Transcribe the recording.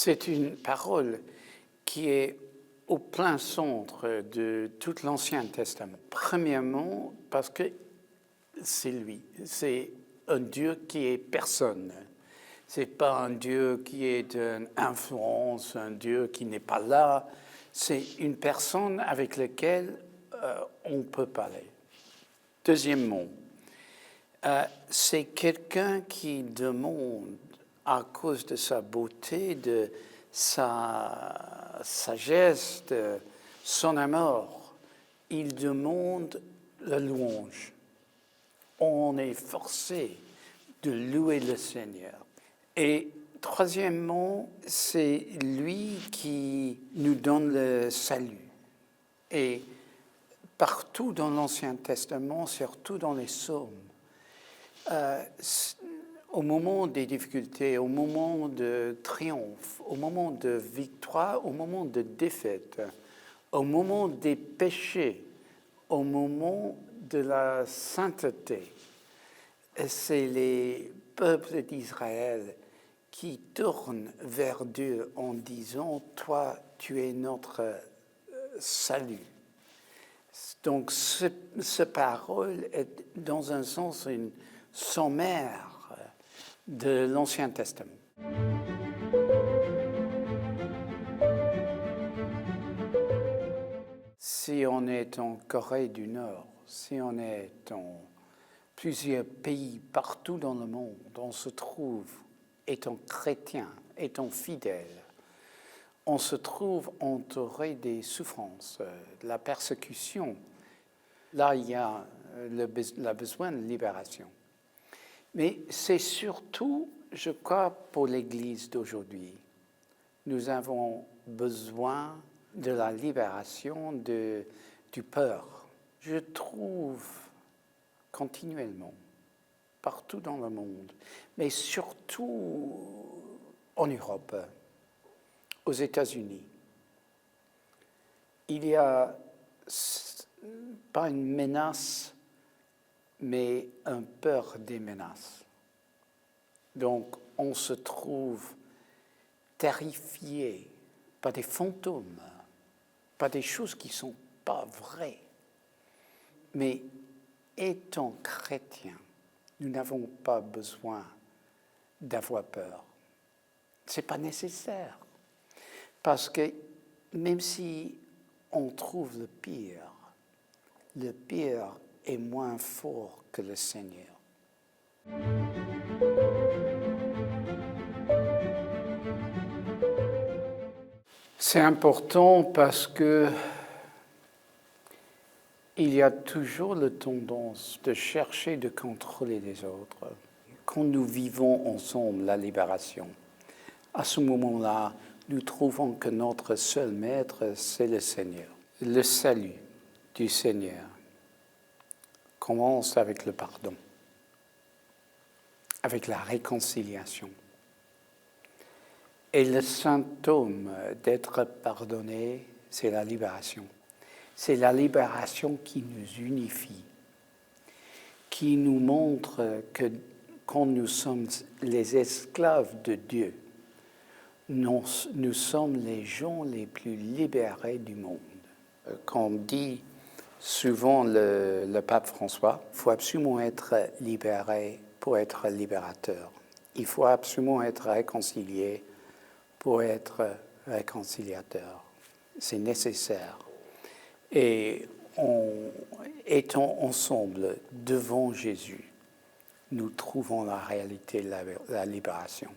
C'est une parole qui est au plein centre de tout l'Ancien Testament. Premièrement, parce que c'est lui, c'est un Dieu qui est personne. C'est pas un Dieu qui est d'une influence, un Dieu qui n'est pas là. C'est une personne avec laquelle on peut parler. Deuxièmement, c'est quelqu'un qui demande, à cause de sa beauté, de sa sagesse, de son amour, il demande la louange. On est forcé de louer le Seigneur. Et troisièmement, c'est lui qui nous donne le salut. Et partout dans l'Ancien Testament, surtout dans les psaumes, au moment des difficultés, au moment de triomphe, au moment de victoire, au moment de défaite, au moment des péchés, au moment de la sainteté, c'est les peuples d'Israël qui tournent vers Dieu en disant « Toi, tu es notre salut ». Donc, cette parole est dans un sens une sommaire de l'Ancien Testament. Si on est en Corée du Nord, si on est en plusieurs pays partout dans le monde, on se trouve, étant chrétien, étant fidèle, on se trouve entouré des souffrances, de la persécution. Là, il y a le besoin de libération. Mais c'est surtout, je crois, pour l'Église d'aujourd'hui. Nous avons besoin de la libération du peur. Je trouve continuellement, partout dans le monde, mais surtout en Europe, aux États-Unis, il y a pas une menace, mais un peur des menaces. Donc, on se trouve terrifié par des fantômes, par des choses qui ne sont pas vraies. Mais étant chrétiens, nous n'avons pas besoin d'avoir peur. Ce n'est pas nécessaire. Parce que même si on trouve le pire est moins fort que le Seigneur. C'est important parce que il y a toujours la tendance de chercher de contrôler les autres. Quand nous vivons ensemble la libération, à ce moment-là, nous trouvons que notre seul maître, c'est le Seigneur. Le salut du Seigneur commence avec le pardon, avec la réconciliation. Et le symptôme d'être pardonné, c'est la libération. C'est la libération qui nous unifie, qui nous montre que quand nous sommes les esclaves de Dieu, nous sommes les gens les plus libérés du monde. Quand on dit souvent le pape François, il faut absolument être libéré pour être libérateur. Il faut absolument être réconcilié pour être réconciliateur. C'est nécessaire. Et en étant ensemble devant Jésus, nous trouvons la réalité de la libération.